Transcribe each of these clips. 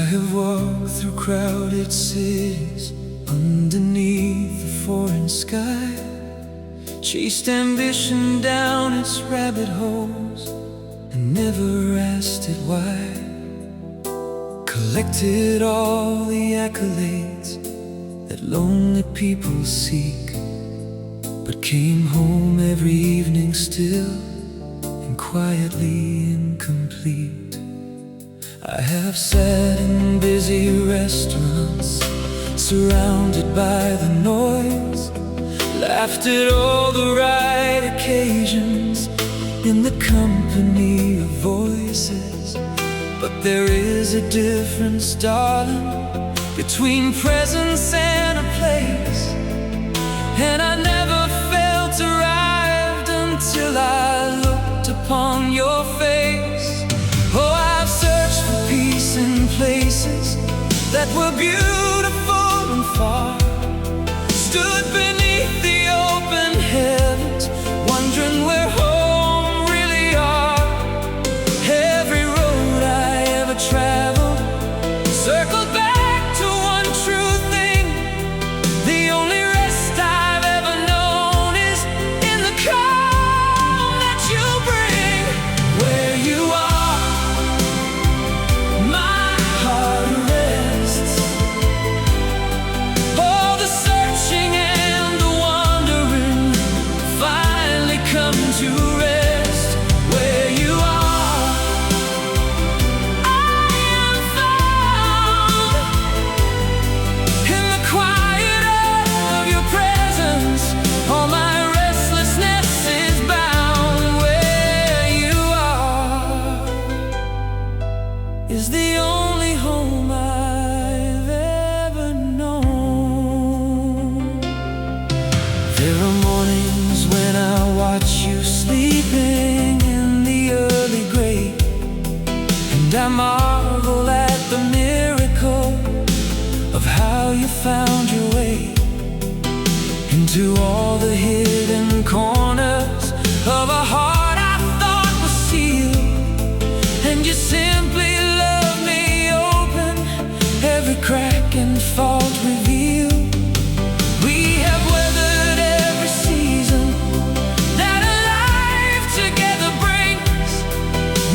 have walked through crowded cities, underneath the foreign sky, chased ambition down its rabbit holes, and never asked it why. Collected all the accolades that lonely people seek, but came home every evening still and quietly incomplete. I have sat in busy restaurants, surrounded by the noise, laughed at all the right occasions, in the company of voices. But there is a difference, darling, between presence and a place, and I never felt arrived until I looked upon your face. Oh, I've searched for peace in places that were beautiful and far, stood beneath the open heavens, wondering where home really are. Every road I ever traveled circled back to one true thing: the only rest I've ever known is in the calm that you bring. Where you are, my heart rests. All the searching and the wandering finally come to rest. Where you are, I am found in the quiet of your presence. All my restlessness is bound. Where you are is the only home I've ever known. There are mornings when I watch you sleeping in the early gray, and I marvel at the miracle of how you found your way into all the hidden corners of a heart I thought was sealed. And you simply love me open, every crack and fault revealed. We have weathered every season that a life together brings,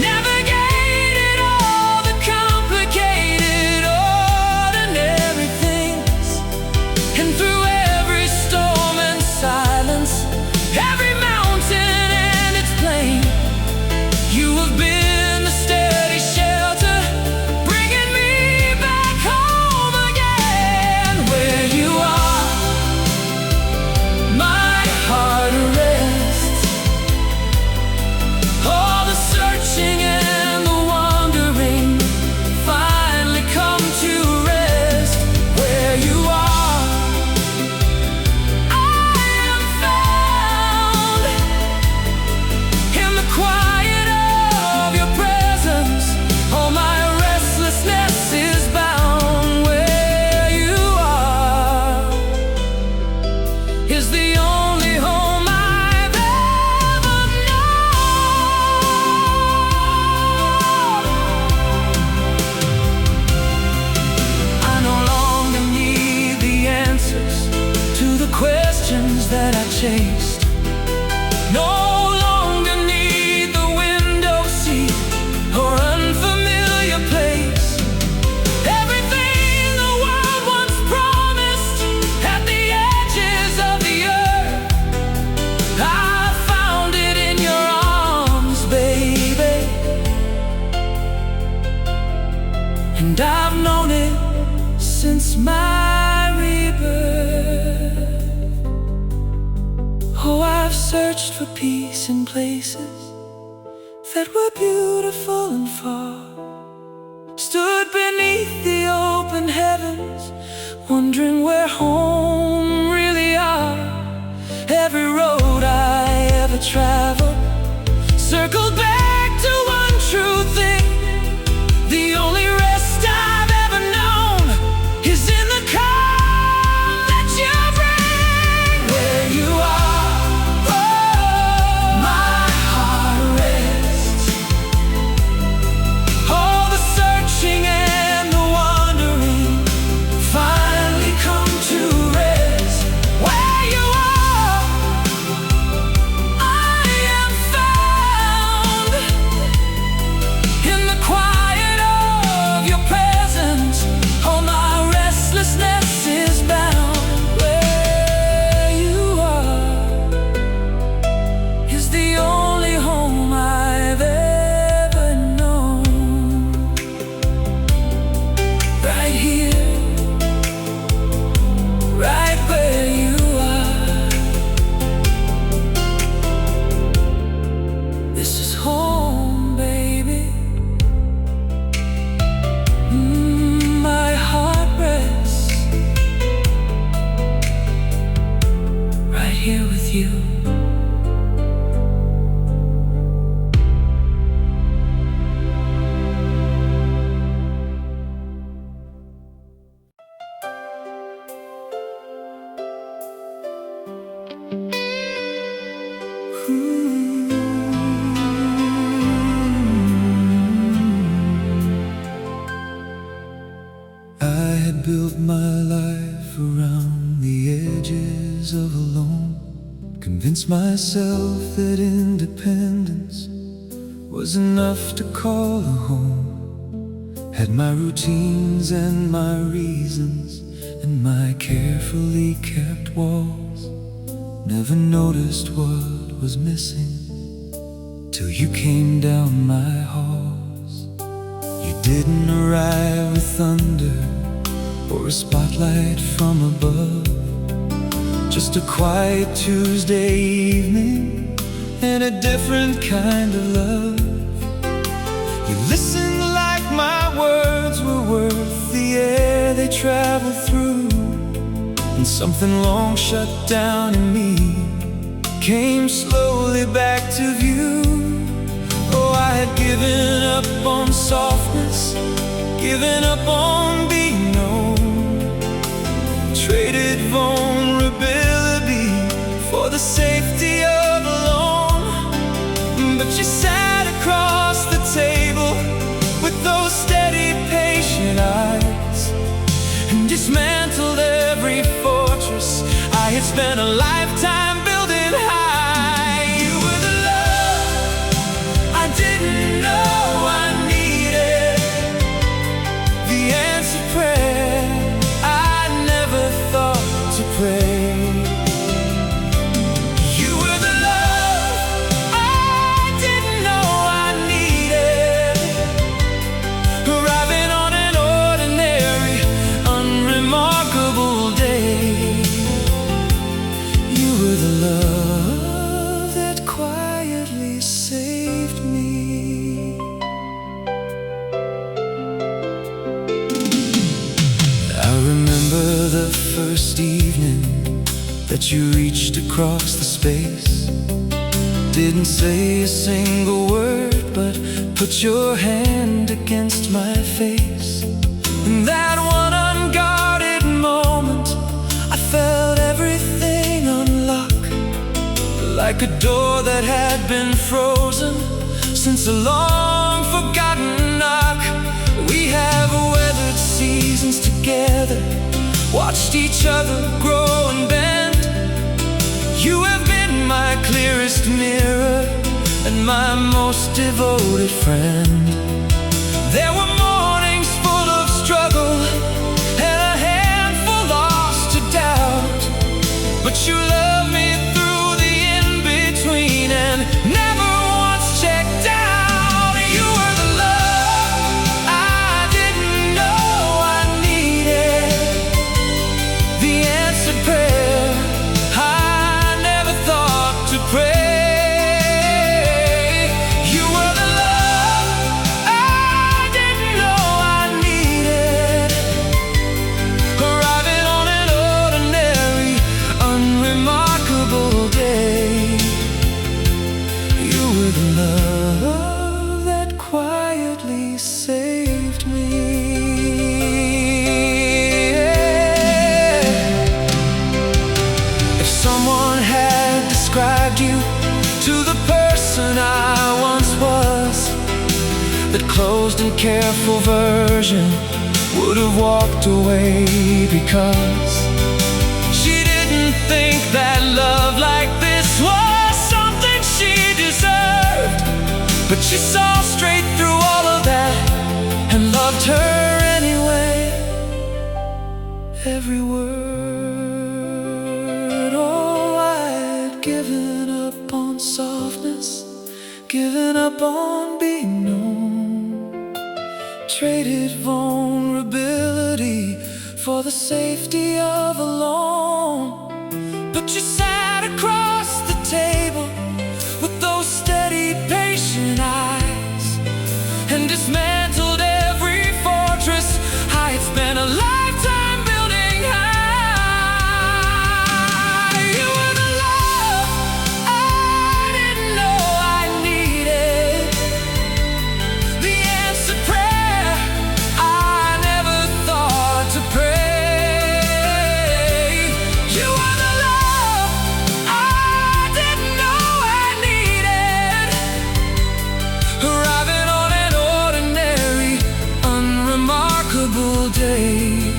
navigated all the complicated, ordinary things. And through every storm and silence, every mountain and its plain, you have been the steady shelter, bringing me back home again. Where you are, my heart rests. All the searching and the wandering finally come to rest. Where you are, I am found in the quiet of your presence. All my restlessness is bound. Where you are is the only home I've ever known. I no longer need the answers to the questions that I chased. No longer need the window seat or unfamiliar place. Everything the world once promised at the edges of the earth, I found it in your arms, baby. And I've known it since my rebirth. Oh, I've searched for peace in places that were beautiful and far, stood beneath the open heavens, wondering where home really are. Every road I ever traveled circled back to one true thing: the only rest I've ever known is in the calm that you bring. Where you are, oh, my heart rests. built my life around the edges of alone. Convinced myself that independence was enough to call a home. Had my routines and my reasons and my carefully kept walls. Never noticed what was missing till you came down my halls. You didn't arrive with thunder or a spotlight from above. Just a quiet Tuesday evening and a different kind of love. You listened like my words were worth the air they traveled through. And something long shut down in me came slowly back to view. Oh, I had given up on softness, given up on being known, traded vulnerability for the safety of alone. But you sat across the table with those steady, patient eyes and dismantled every fortress I had spent a lifetime building high. You were the love I didn't know I needed, the answered prayer I never thought to pray. You were the love I didn't know I needed, arriving on an ordinary, unremarkable day. You were the love that quietly saved me. I remember the first evening that you reached across the space. Didn't say a single word, but put your hand against my face. In that one unguarded moment, I felt everything unlock, like a door that had been frozen since a long forgotten knock. We have weathered seasons together, watched each other grow and bend. You have been my clearest mirror and my most devoted friend. There were mornings full of struggle and a handful lost to doubt, but you loved me through the in-between and never once checked out. You were the love I didn't know I needed, the answered prayer I never thought to pray. You were the love I didn't know I needed, arriving on an ordinary, unremarkable day. You were the love that quietly saved me. If someone had described you to the person I once was, that closed and careful version would have walked away, because she didn't think that love like this was something she deserved. But she saw straight through all of that and loved her anyway. Every word, oh, I'd given up on softness, given up on being known, traded vulnerability for the safety of alone. But you sat across the table with those steady, patient eyes and dismantled every fortress I had spent a lifetime building high. You were the love I didn't know I needed, the answered prayer I never thought to pray. You were the love I didn't know I needed, arriving on an ordinary, unremarkable day.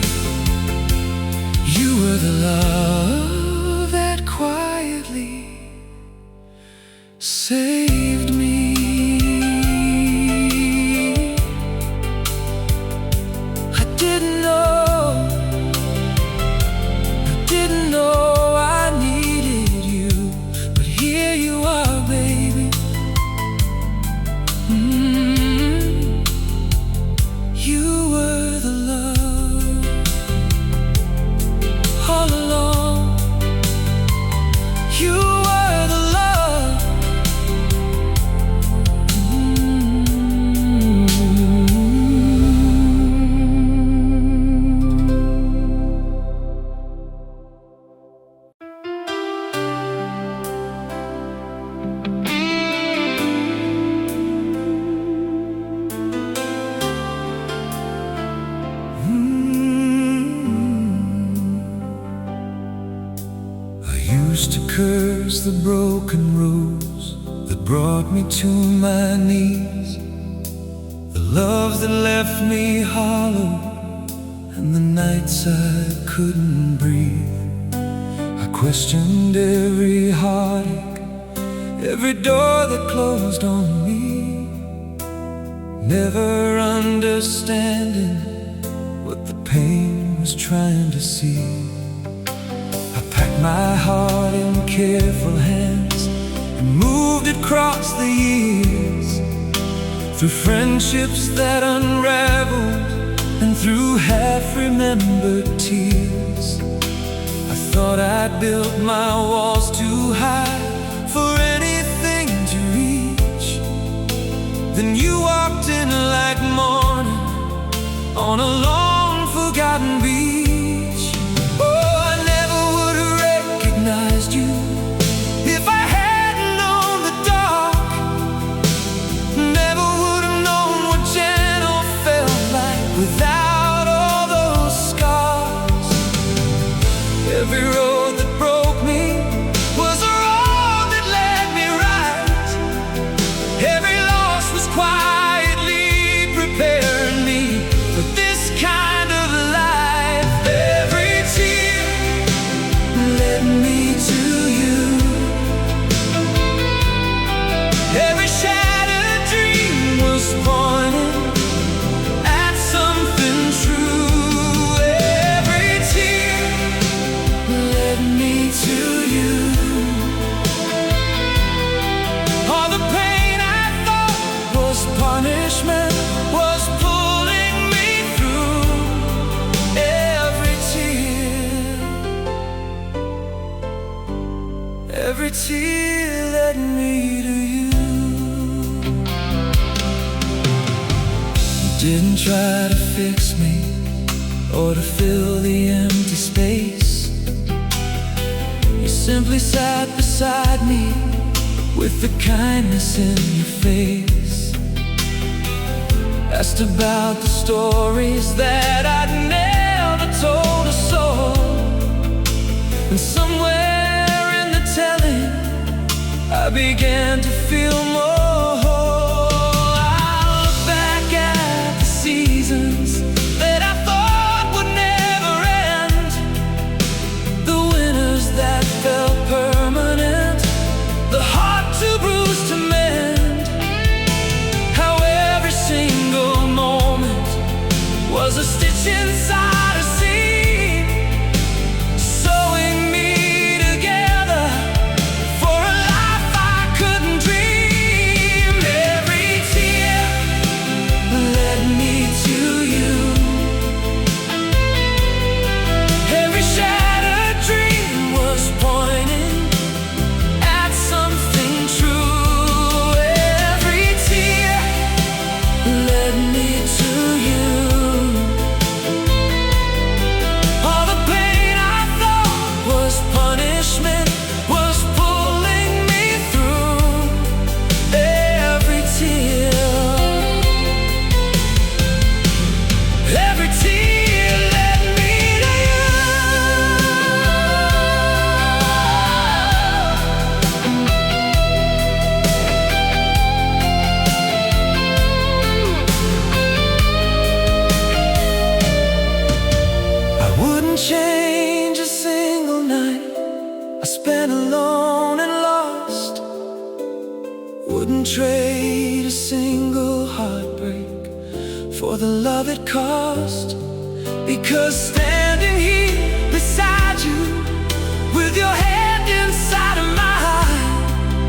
the broken rose that brought me to my knees, the love that left me hollow, and the nights I couldn't breathe. I questioned every heartache, every door that closed on me, never understanding what the pain was trying to see. I packed my heart in careful hands and moved it across the years, through friendships that unraveled and through half-remembered tears. I thought I'd built my walls too high for anything to reach. Then you walked in like morning on a long-forgotten beach. Oh, I never would have recognized you if I hadn't known the dark. Never would have known what gentle felt like without all those scars. Every road that broke me was a road that led me right. Every loss was quietly preparing me for this kind of life. Every tear led me to you. Every shattered dream was pointing at something true. Every tear led me to you. All the pain I thought was punishment was pulling me through. Every tear led me to you. You didn't try to fix me or to fill the empty space. You simply sat beside me with the kindness in your face. Asked about the stories that I'd never told a soul, and somewhere in the telling I began to feel more whole. I look back at the seasons that I thought would never end, the winters that felt permanent, the heart too bruised to mend. How every single moment was a stitch inside a seam, sewing me together for a life I couldn't dream. Every tear led me to you. Every shattered dream was pointing at something true. Every tear led me to you. All the pain I thought was punishment was pulling me through. Every tear led me to you. I wouldn't change a single night I spent alone and lost. Wouldn't trade a single heartbreak for the love it cost. Because standing here beside you, with your hand inside of mine,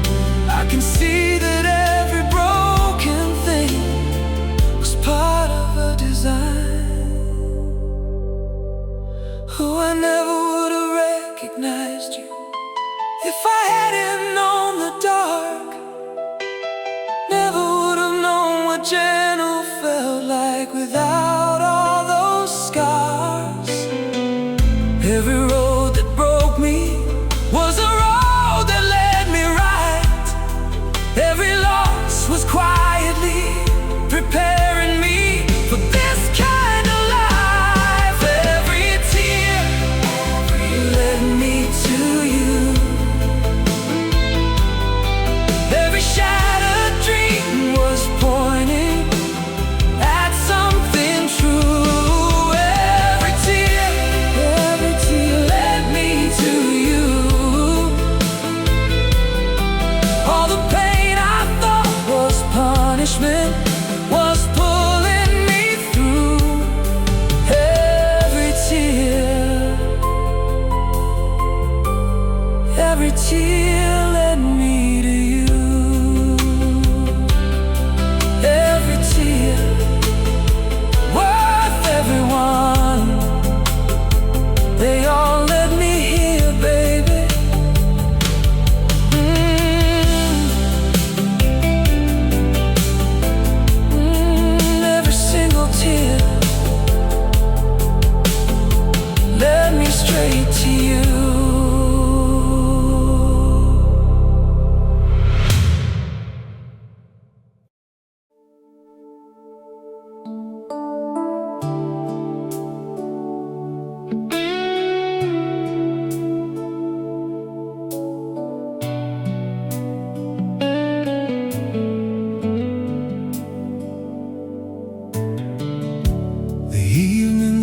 I can see that every broken thing was part of a design. Oh, I never would have recognized you if I hadn't known the dark. Never would have known what gentle felt like without all those scars. Every road that broke me was a road that led me right. Every loss was quietly preparing me for this kind of life. Every tear led me to you.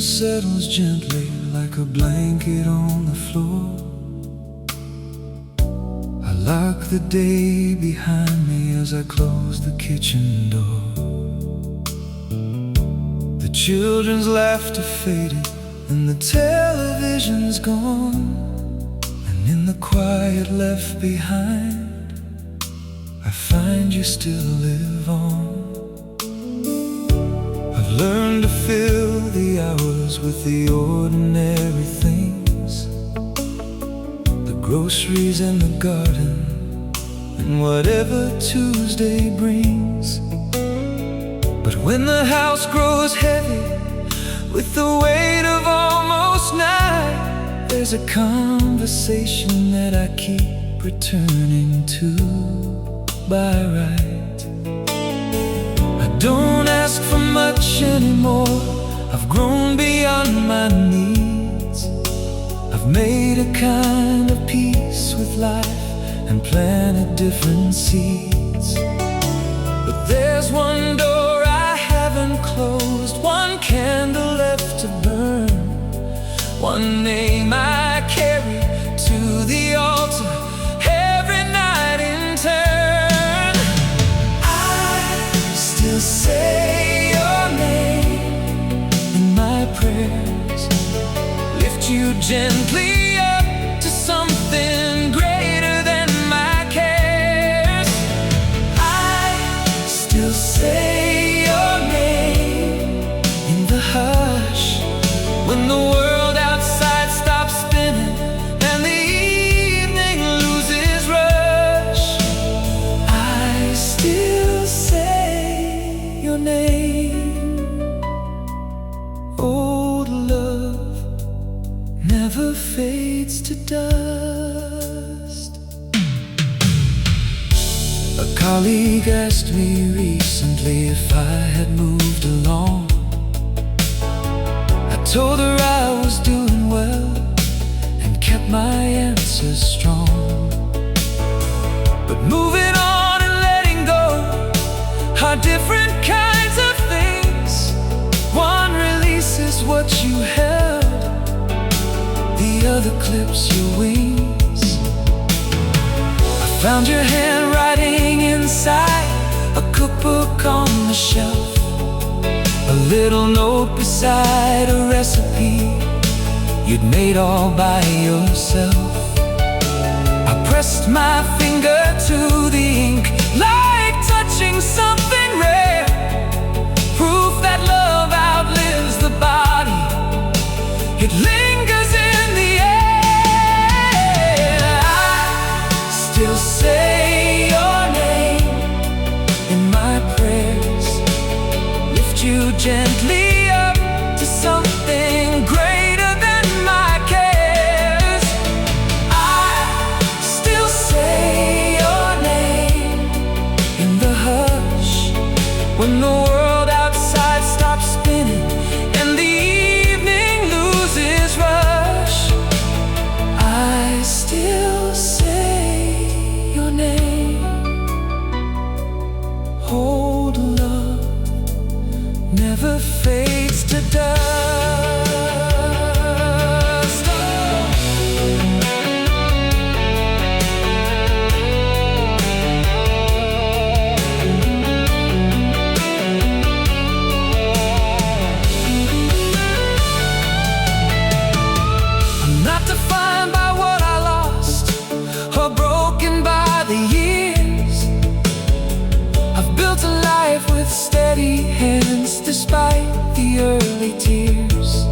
settles gently like a blanket on the floor. I lock the day behind me as I close the kitchen door. The children's laughter faded and the television's gone, and in the quiet left behind, I find you still live on. I've learned to fill the hours with the ordinary things, the groceries and the garden, and whatever Tuesday brings. But when the house grows heavy with the weight of almost night, there's a conversation that I keep returning to by right. I don't ask for much anymore. I've grown beyond my needs. I've made a kind of peace with life and planted different seeds. But there's one door I haven't closed, one candle left to burn, one name I carry to the altar every night in turn. I still say your name in my prayers, lift you gently up to something greater than my cares. I still say your name in the hush when the world outside stops spinning and the evening loses rush. I still say your name. Old love never fades to dust. A colleague asked me recently if I had moved along. I told her I was doing well and kept my answers strong. But moving on and letting go are different kinds of things. One releases what you held, the other clips your wings. I found your handwriting inside a cookbook on the shelf, a little note beside a recipe you'd made all by yourself. I pressed my finger to the ink like touching something rare, proof that love outlives the body. It lingers in the air. I still say your name in my prayers, lift you gently up to something greater than my cares. I still say your name in the hush when the world outside stops spinning and the evening loses rush. I still say your name. Hold love never fades to dust. I'm not defined by what I lost or broken by the years. I've built a life with steady hands despite the early tears.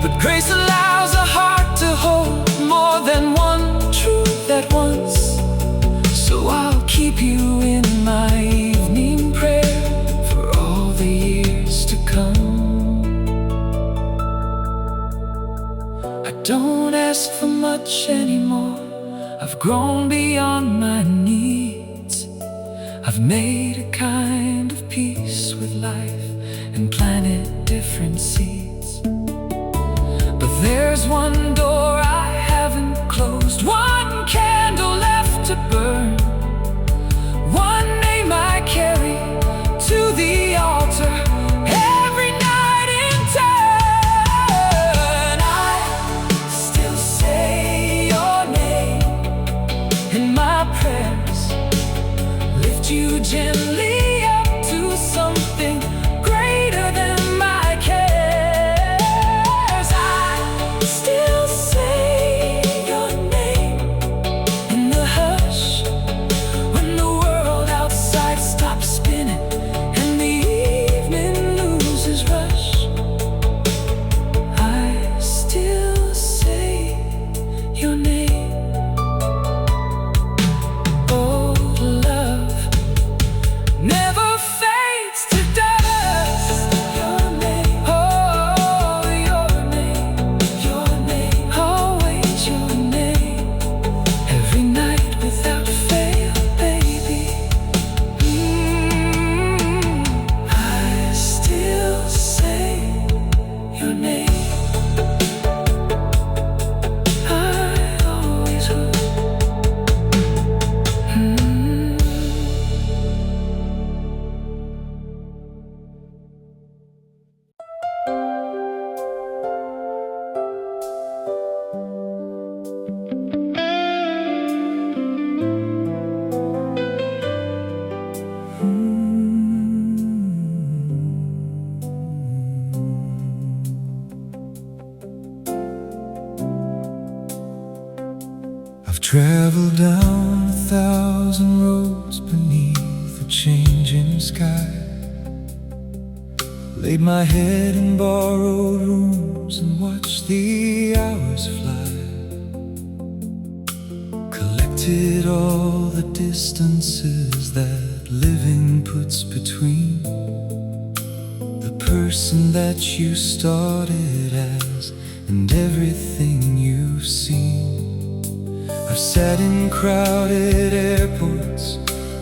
But grace allows a heart to hold more than one truth at once. So I'll keep you in my evening prayer for all the years to come. I don't ask for much anymore. I've grown beyond my needs. I've made a kind of peace with life and planted different seeds. But there's one door I haven't closed, one candle left to burn, one name I carry to the altar every night in town. traveled down 1,000 roads beneath a changing sky, laid my head in borrowed rooms and watched the hours fly, collected all the distances that living puts between the person that you started as and everything you've seen. I've sat in crowded airports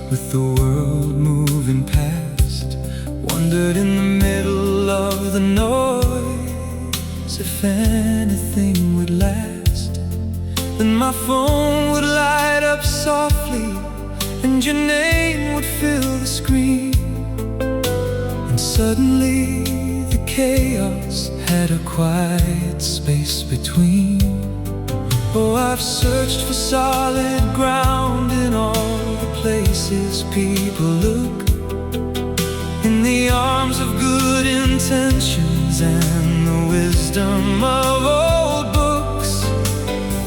with the world moving past, wondered in the middle of the noise if anything would last. Then my phone would light up softly and your name would fill the screen, and suddenly the chaos had a quiet space between. Oh, I've searched for solid ground in all the places people look, in the arms of good intentions and the wisdom of old books.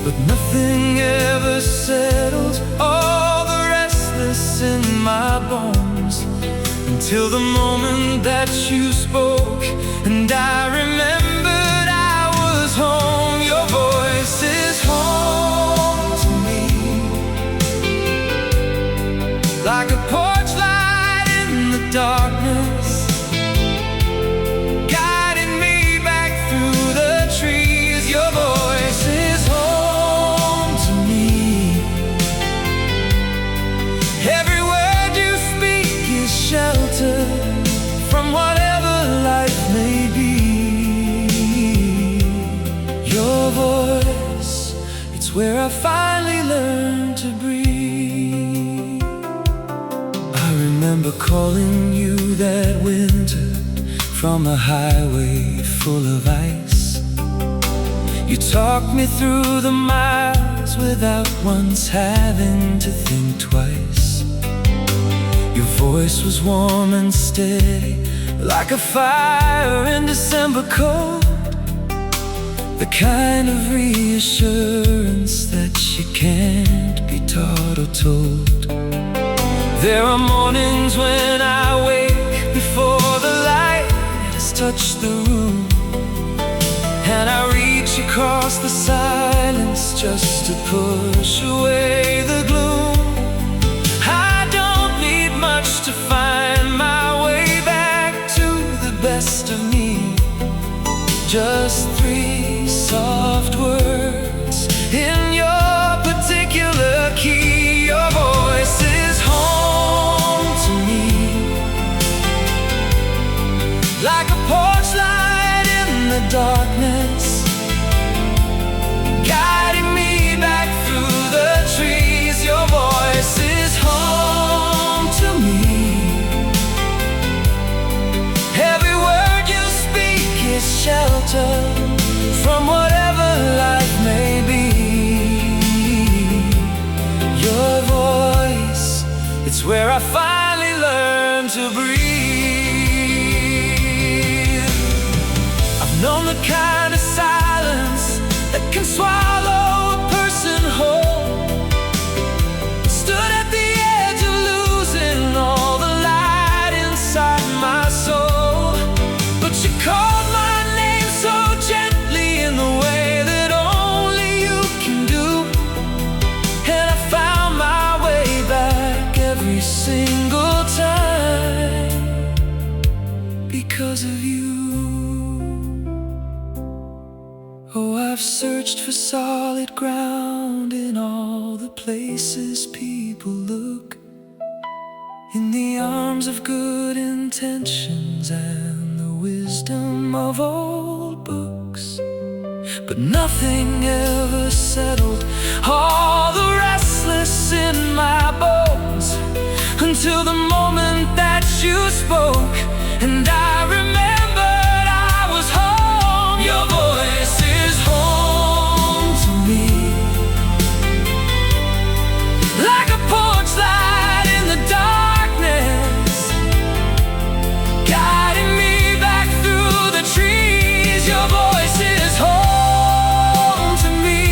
But nothing ever settled all the restless in my bones, until the moment that you spoke and I remembered I was home. Your voice is home to me, like a porch light in the darkness, guiding me back through the trees. Your voice is home to me. Every word you speak is shelter from whatever life may be. Your voice, it's where I finally learned to breathe. I remember calling you that winter from a highway full of ice. You talked me through the miles without once having to think twice. Your voice was warm and steady, like a fire in December cold, the kind of reassurance that you can't be taught or told. There are mornings when I wake before the light has touched the room, and I reach across the silence just to push away the gloom. I don't need much to find my way back to the best of me, just 3 soft words in your particular key. Your voice is home to me, like a porch light in the darkness, guiding me back through the trees. Your voice is home to me. Every word you speak is shelter from whatever life may be. Your voice, it's where I finally learned to breathe. I've known the kind of silence that can swallow a person whole, stood at the edge of losing all the light inside my soul. But you called my name so gently in the way that only you can do, and I found my way back every single time because of you. Oh, I've searched for solid ground in all the places people look, in the arms of good intentions and the wisdom of old books. But nothing ever settled all the restless in my bones, until the moment that you spoke and I remembered I was home. Your voice is home to me, like a porch light in the darkness, guiding me back through the trees. Your voice is home to me.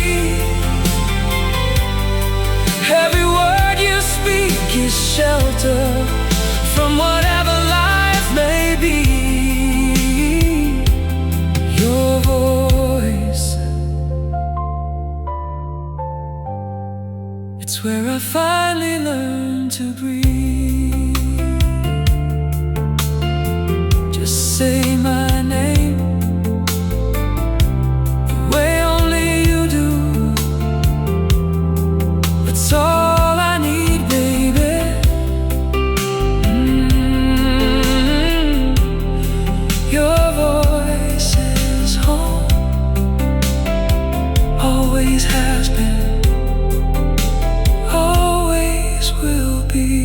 finally learn to breathe. Just say my name the way only you do. That's all I need, baby. Your voice is home, always has been, always will be.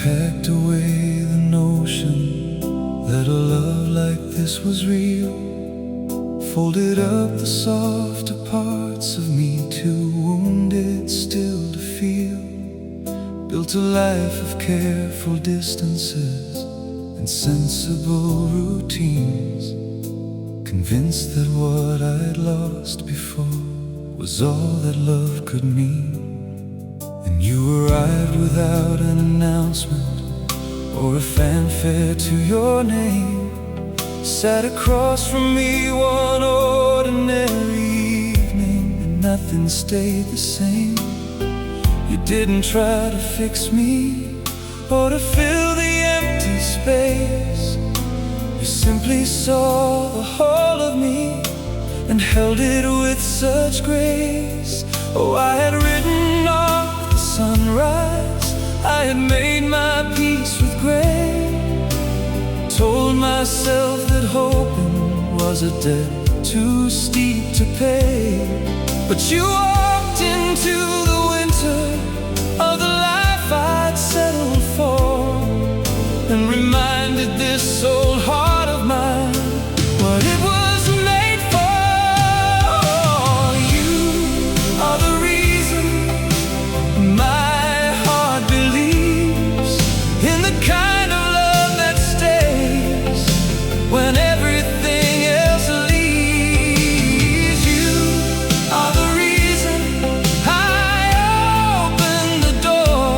Packed away the notion that a love like this was real. Folded up the softer parts of me, too wounded still to feel. Built a life of careful distances and sensible routines, convinced that what I'd lost before was all that love could mean. And you arrived without an announcement or a fanfare to your name. Sat across from me one ordinary evening, and nothing stayed the same. You didn't try to fix me or to fill the empty space. You simply saw the whole of me and held it with such grace. Oh, I had written off the sunrise, I had made my peace with gray. Told myself that hoping was a debt too steep to pay. But you walked into the winter of the life I'd settled for, and reminded this old heart of mine what it was made for. You are the reason my heart believes in the kind of love that stays when everything else leaves. You are the reason I opened the door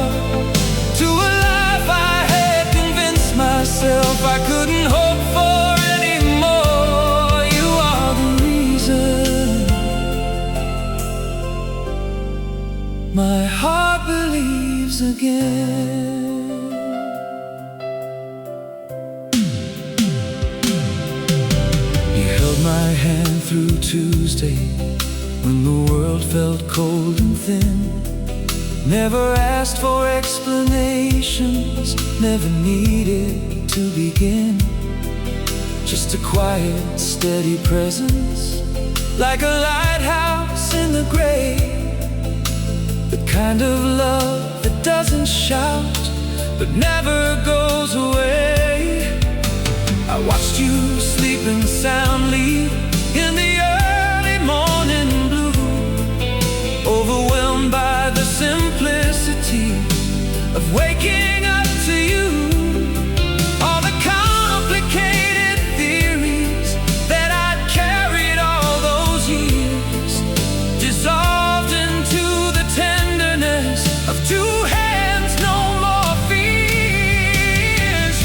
to a life I had convinced myself I couldn't hope for anymore. You are the reason my heart believes again. You held my hand through Tuesday when the world felt cold and thin. Never asked for explanations, never needed to begin. Just a quiet, steady presence, like a lighthouse in the gray. The kind of love that doesn't shout but never goes away. I watched you sleeping soundly in the early morning blue, overwhelmed by the simplicity of waking up to you. All the complicated theories that I'd carried all those years dissolved into the tenderness of two hands, no more fears.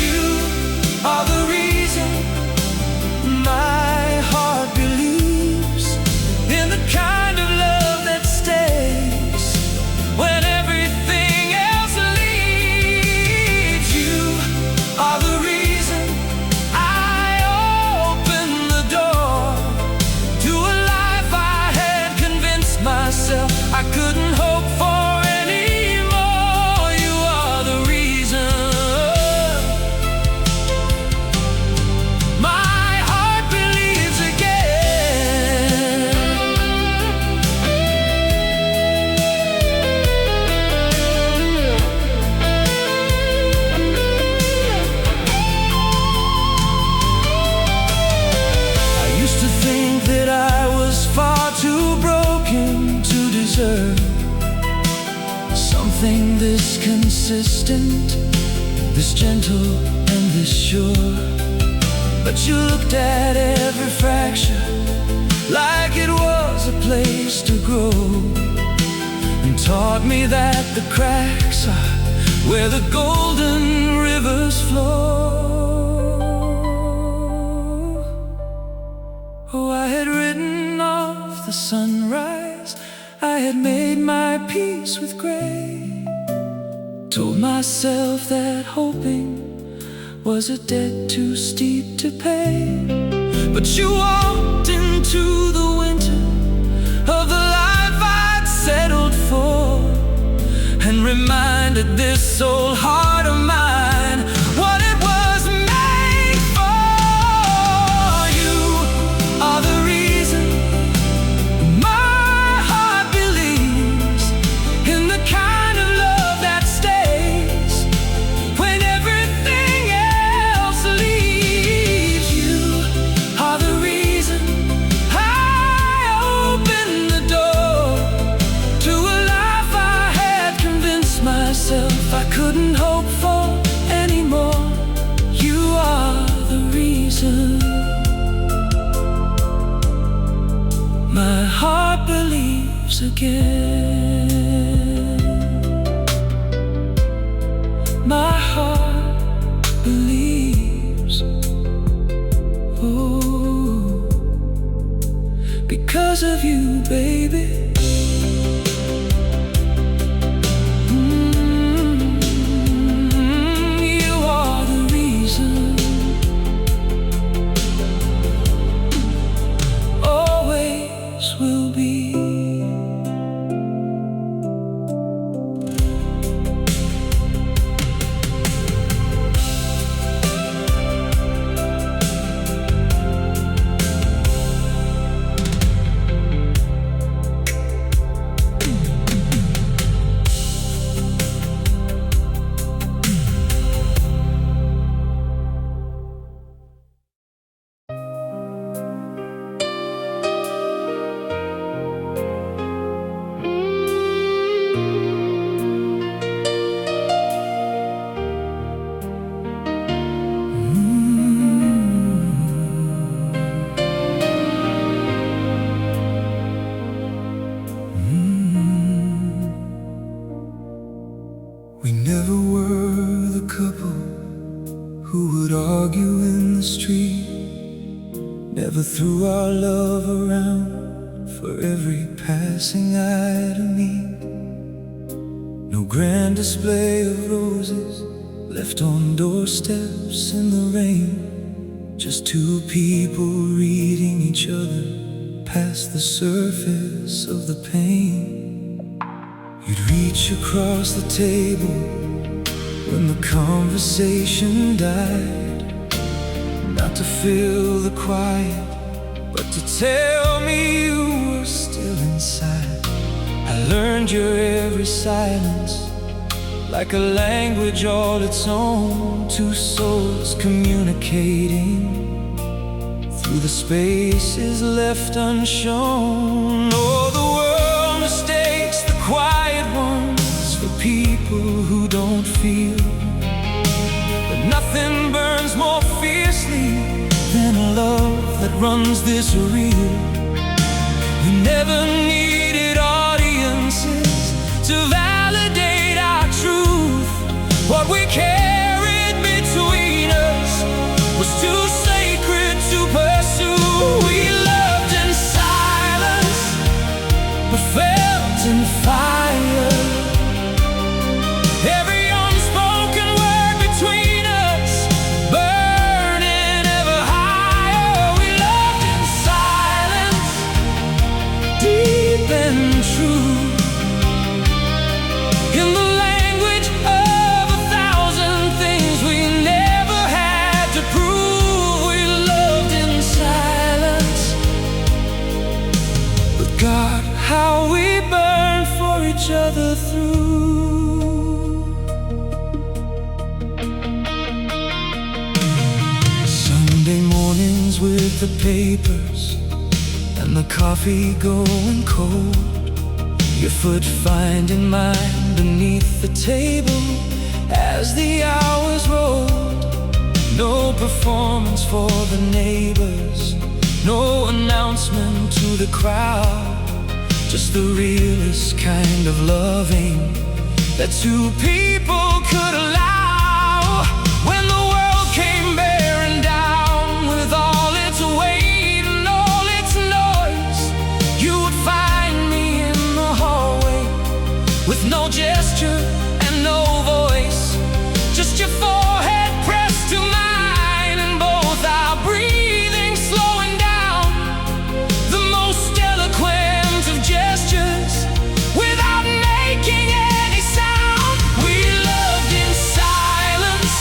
something this consistent, this gentle and this sure. But you looked at every fracture like it was a place to grow, and taught me that the cracks are where the golden rivers flow. Oh, I had written off the sunrise, I had made my peace with gray, told myself that hoping was a debt too steep to pay. But you walked into the winter of the life I'd settled for, and reminded this old heart of mine what it was made for. You are the reason my heart believes in the kind of love that stays when everything else leaves. You are the reason I opened the door to a life I had convinced myself I couldn't hope for anymore. You are the reason my heart believes again. My heart believes, oh, because of you, baby. You are the reason, always will be. We never were the couple who would argue in the street, never threw our love around for every passing eye to meet. No grand display of roses left on doorsteps in the rain, just two people reading each other past the surface of the pain. You'd reach across the table when the conversation died, not to fill the quiet, but to tell me you were still inside. I learned your every silence like a language all its own, two souls communicating through the spaces left unshown. Oh, the world mistakes the quiet ones for people who don't feel, but nothing burns more fiercely than a love that runs this real. We never needed audiences to validate our truth. What we carried between us was too sacred to pursue. We loved in silence, but felt in fire. Every unspoken word between us burning ever higher. We loved in silence, deep and true, in the language of 1,000 things we never had to prove. We loved in silence, but God, how we burn for each other through. Sunday mornings with the papers and the coffee going cold, your foot finding mine beneath table as the hours rolled. No performance for the neighbors, no announcement to the crowd, just the realest kind of loving that two people could allow. When the world came bearing down with all its weight and all its noise, you would find me in the hallway with no gesture and no voice, just your forehead pressed to mine and both our breathing slowing down. The most eloquent of gestures without making any sound. We loved in silence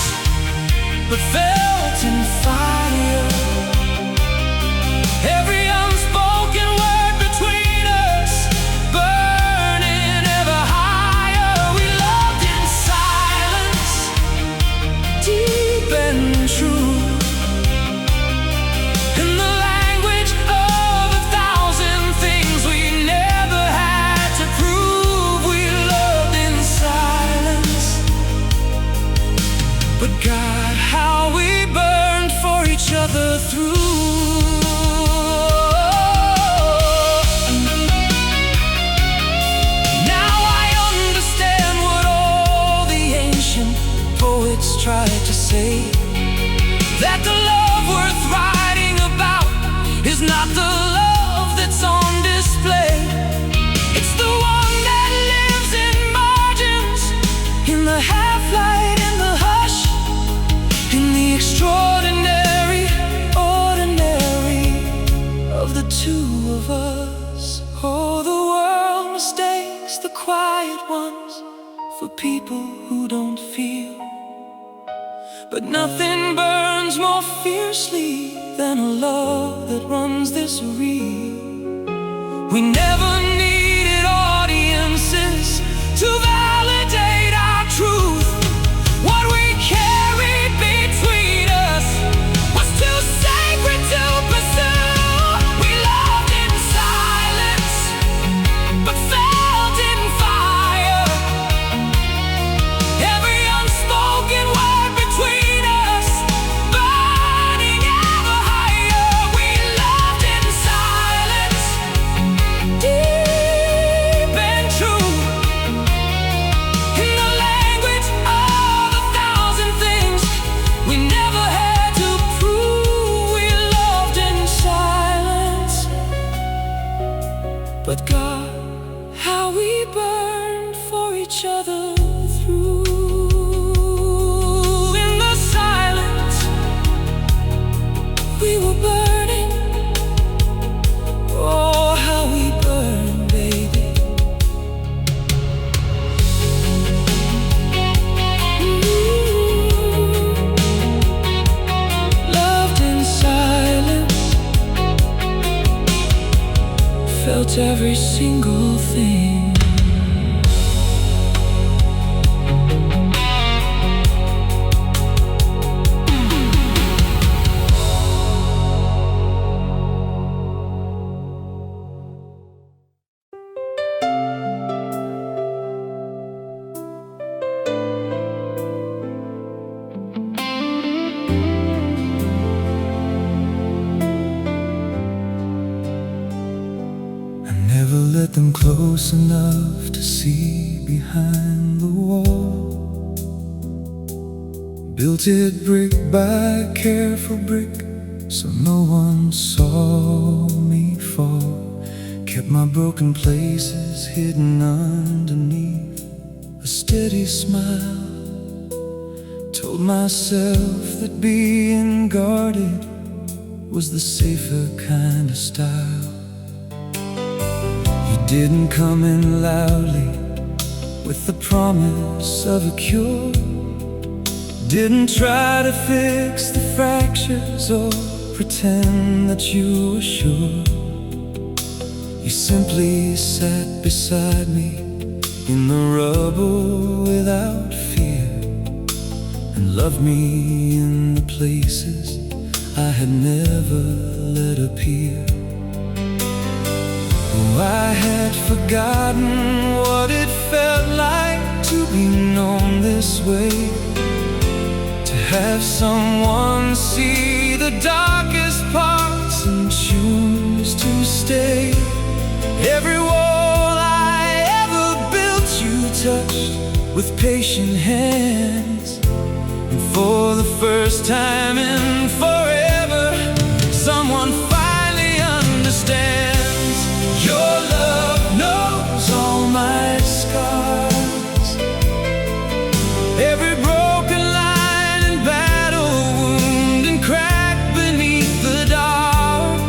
but felt in fire. Every unspoken word between us burning ever higher. We loved in silence, deep and true, in the language of 1,000 things we never had to prove. We loved in silence, but God, how we burned for each other through. Now I understand what all the ancient poets tried to say, that the love worth writing about is not the love that's on display. It's the one that lives in margins, in the half-light, in the hush, in the extraordinary, ordinary of the two of us. Oh, the world mistakes the quiet ones for people who don't feel, but nothing burns more fiercely than a love that runs this real. We never needed audiences to validate our truth. What we carried between us was too sacred to pursue. We loved in silence but felt in fire. Every unspoken word between us burning ever higher. We loved in silence, deep and true, in the language of 1,000 things we never had to prove. We loved in silence, but God, how we burned for each other through. In the silence, we were burning. Oh, how we burned, baby. Loved in silence, felt every single thing. I never let them close enough to see behind the wall. Built it brick by careful brick so no one saw me fall. Kept my broken places hidden underneath a steady smile. Told myself that being guarded was the safer kind of style. You didn't come in loudly with the promise of a cure. Didn't try to fix the fractures or pretend that you were sure. You simply sat beside me in the rubble without fear, and loved me in the places I had never let appear. Oh, I had forgotten what it felt like to be known this way, to have someone see the darkest parts and choose to stay. Every wall I ever built you touched with patient hands, and for the first time in forever, someone finally understands. Your love knows all my scars, every broken line and battle wound and crack beneath the dark.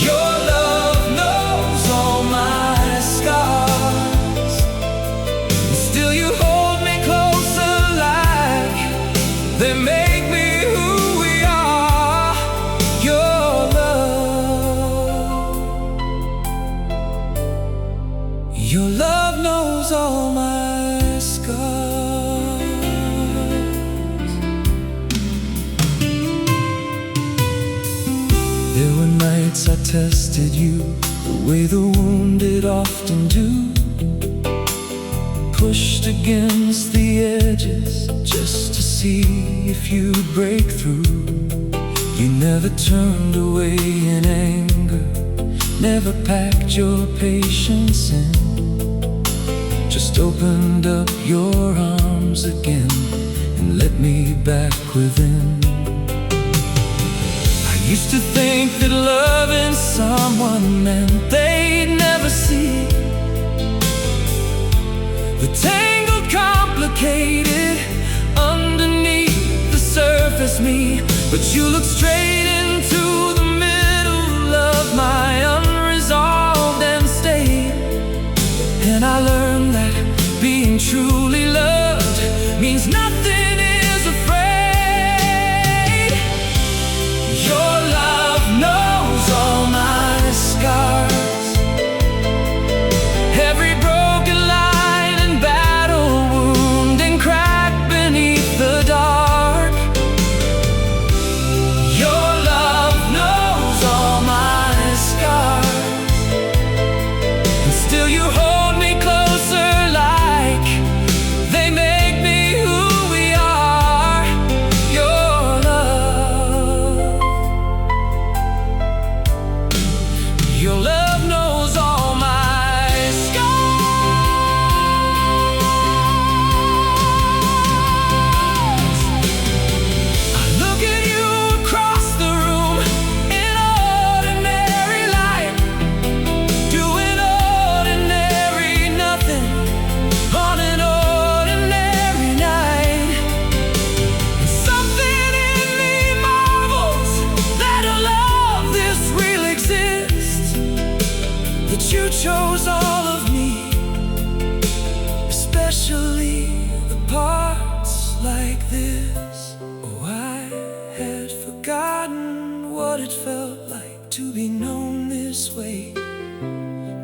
Your love knows all my scars, and still you hold me closer like they make me who we are. Your love knows all my scars. There were nights I tested you the way the wounded often do, pushed against the edges just to see if you'd break through. You never turned away in anger, never packed your patience in, just opened up your arms again and let me back within. I used to think that loving someone meant they'd never see the tangled, complicated underneath the surface me. But you look straight into the middle of my unresolved and stayed. And I learned that being truly loved means nothing is afraid. Your love knows all my scars, every broken line and battle wound and crack beneath the dark. Your love knows all my scars, and still you hold me closer like they make me who we are. Your love knows all my scars. I look at you across the room in ordinary life, doing ordinary nothing on an ordinary night. And something in me marvels that a love this real exists, that you chose all of me, especially the parts like this. Oh, I had forgotten what it felt like to be known this way,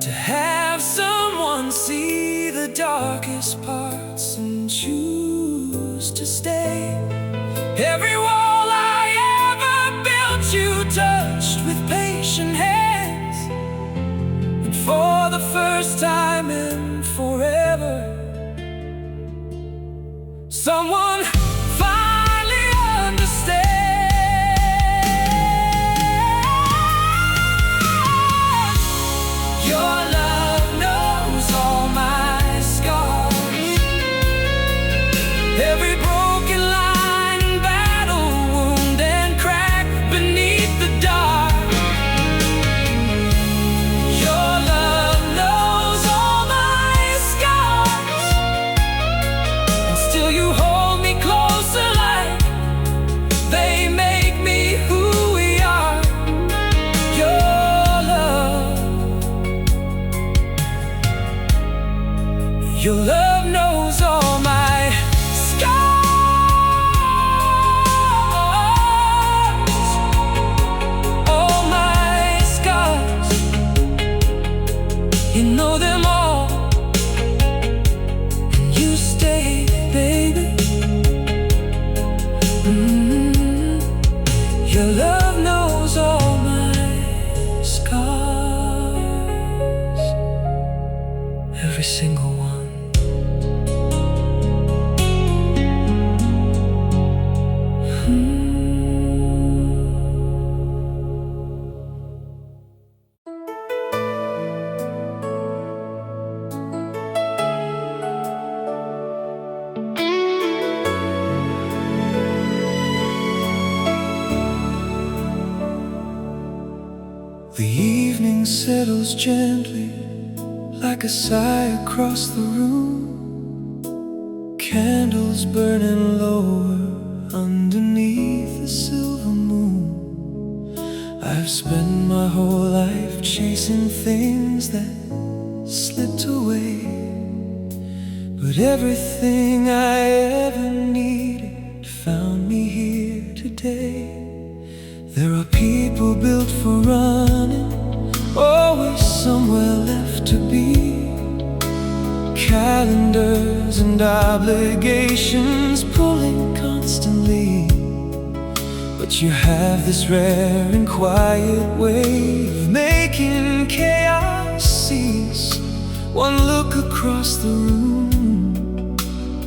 to have someone see the darkest parts and choose to stay. Every wall I ever built you touched with patient hands, and for the first time in forever, someone finally understands. Your love knows all my scars, every broken line and battle wound and crack beneath the dark. Your love knows all my scars, and still you hold me closer like they make me who we are. Your love knows all my scars, all my scars. You know them all, and you stay, baby. Your love knows all my scars, every single one. settles gently like a sigh across the room. Candles burning lower underneath the silver moon. I've spent my whole life chasing things that slipped away, but everything I ever needed found me here today. There are people built for running, always somewhere left to be. Calendars and obligations pulling constantly, but you have this rare and quiet way of making chaos cease. One look across the room,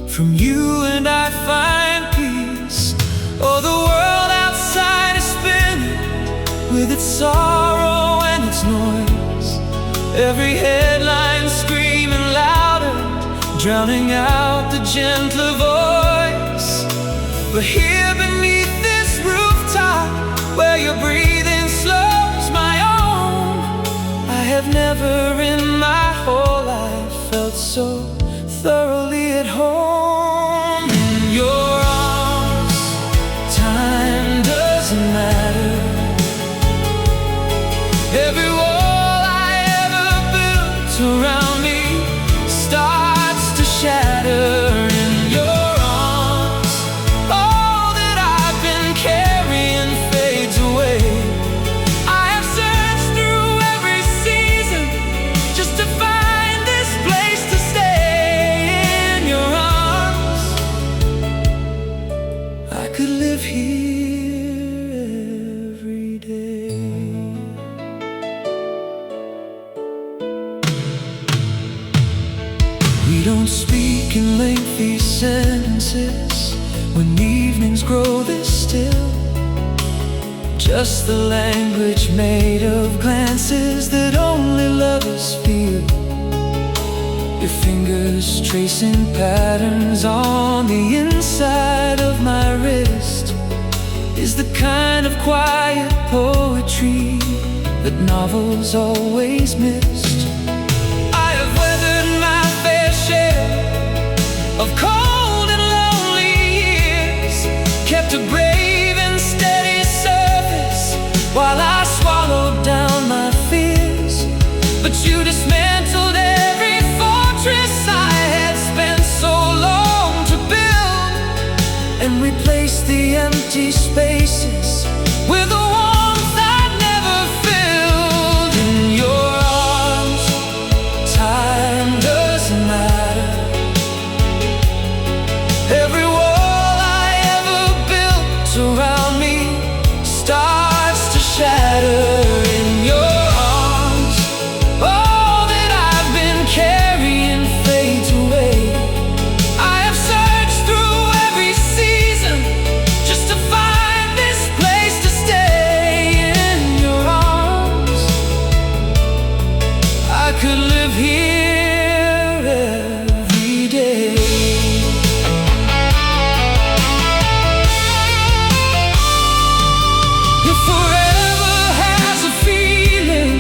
from you and I find peace. Oh, the world outside is spinning with its sorrow and its noise. Every headline screaming louder, drowning out the gentler voice. But here beneath this rooftop, where your breathing slows my own, I have never in my whole life felt so thoroughly at home. In your arms, time doesn't matter. Every wall I ever built around me starts to shatter. In your arms, all that I've been carrying fades away. I have searched through every season just to find this place to stay. In your arms, I could live here every day. We don't speak in lengthy sentences when evenings grow this still. Just the language made of glances that only lovers feel. Your fingers tracing patterns on the inside of my wrist is the kind of quiet poetry that novels always missed. I have weathered my fair share of cold and lonely years, kept a brave and steady surface while I swallowed down my fears. But you dismantled every fortress I had spent so long to build, and replaced the empty spaces with a warmth I'd never filled. In your arms, time doesn't matter. Every wall I ever built around me starts to shatter. In your arms, all that I've been carrying fades away. I have searched through every season just to find this place to stay. In your arms, I could live here every day. If forever has a feeling,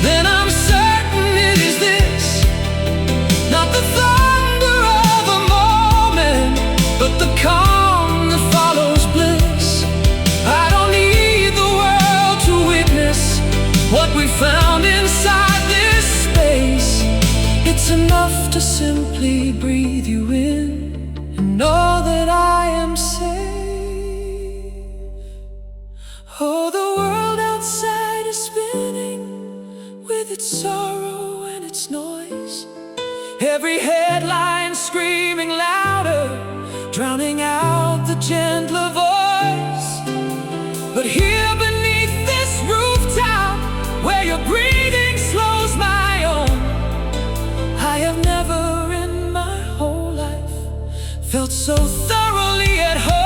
then I'm certain it is this. Not the thunder of a moment, but the calm that follows bliss. I don't need the world to witness what we found inside this space. It's enough to simply breathe you in and know that I am safe. Oh, the world outside is spinning with its sorrow and its noise. Every headline screaming louder, drowning out the gentler voice. But here beneath this rooftop, where your breathing slows my own, I have never in my whole life felt so thoroughly at home.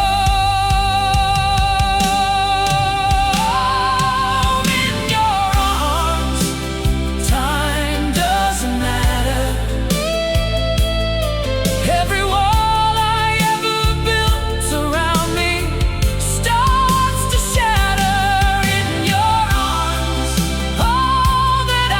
In your arms, time doesn't matter. Every wall I ever built around me starts to shatter. In your arms, all that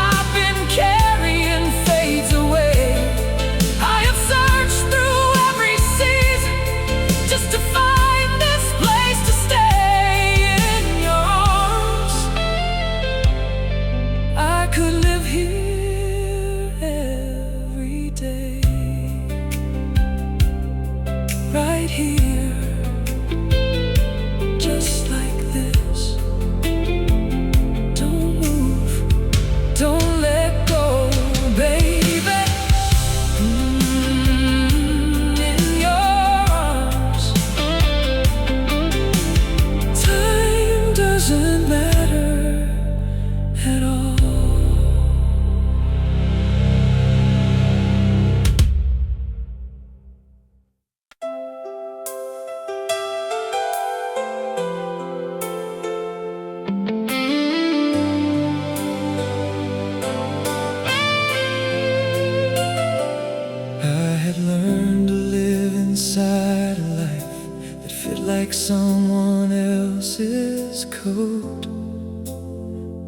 like someone else's coat,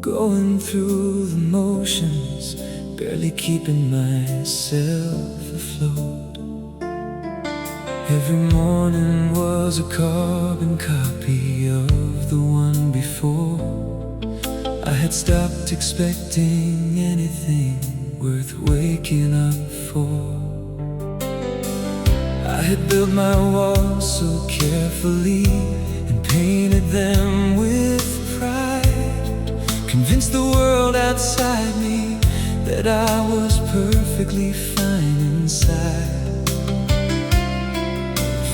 going through the motions, barely keeping myself afloat. Every morning was a carbon copy of the one before. I had stopped expecting anything worth waking up for. I had built my walls so carefully and painted them with pride, convinced the world outside me that I was perfectly fine inside.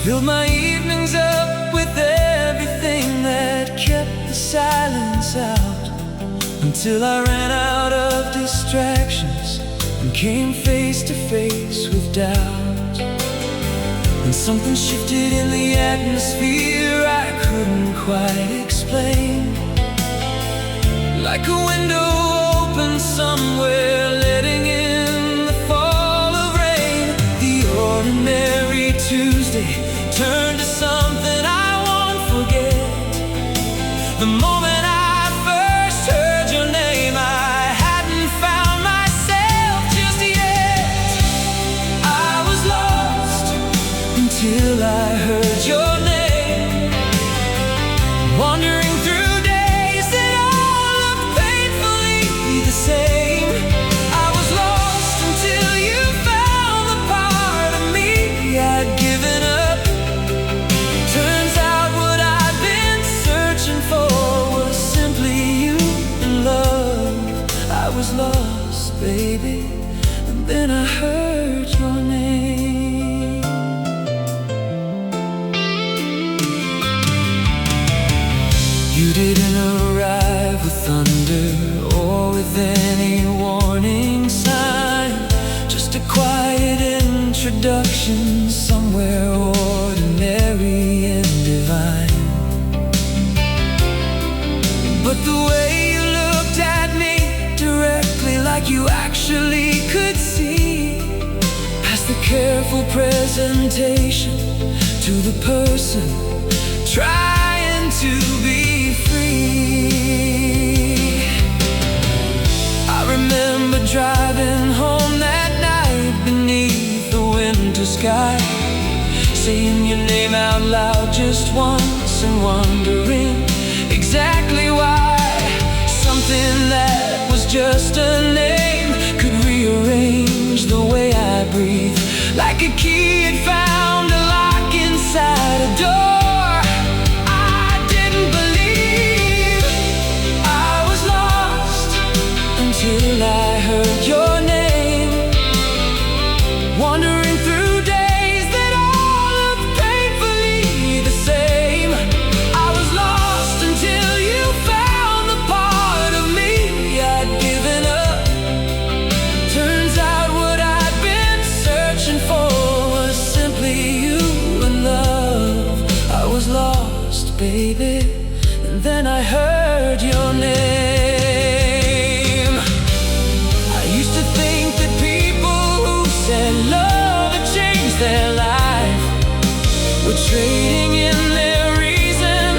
Filled my evenings up with everything that kept the silence out, until I ran out of distractions and came face to face with doubt. And something shifted in the atmosphere I couldn't quite explain, like a window open somewhere, letting in the fall of rain. The ordinary Tuesday turned to something I won't forget. The moment I first heard your name, I hadn't found myself just yet. I was lost until I heard your name, wandering through days that all looked painfully the same. I was lost until you found the part of me I'd given up. Turns out what I'd been searching for was simply you and love. I was lost, baby, and then I heard your name. You didn't arrive with thunder or with any warning sign, just a quiet introduction, somewhere ordinary and divine. But the way you looked at me directly, like you actually could see, past the careful presentation to the person trying to be free. I remember driving home that night beneath the winter sky, saying your name out loud just once and wondering exactly why. Something that was just a name could rearrange the way I breathe, like a key had found a lock inside a door. I didn't believe I was lost until I heard your name, wandering through days that all looked painfully the same. I was lost until you found the part of me I'd given up. Turns out what I'd been searching for was simply you and love. I was lost, baby, and then I heard your name. I used to think that people who said love had changed their life were trading in their reason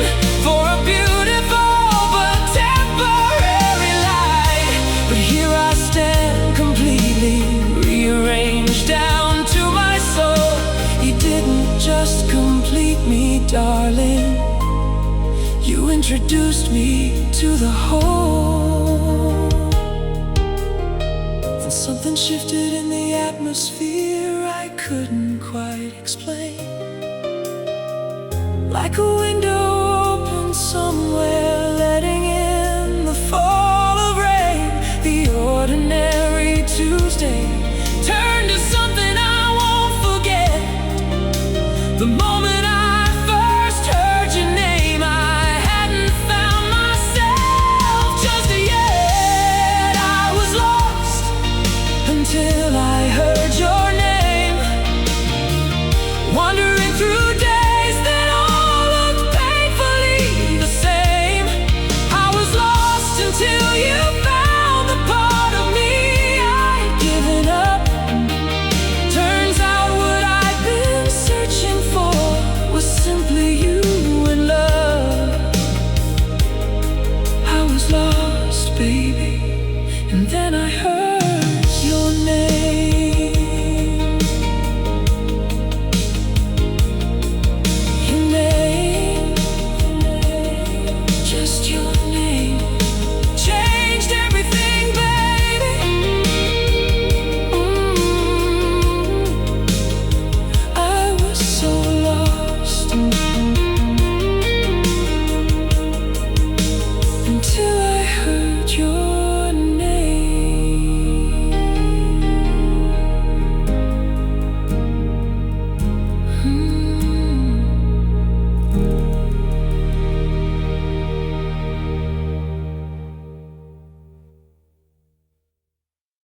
for a beautiful but temporary light. But here I stand, completely rearranged down to my soul. You didn't just complete me, darling, you introduced me to the whole. Then something shifted in the atmosphere I couldn't quite explain, like a window open somewhere,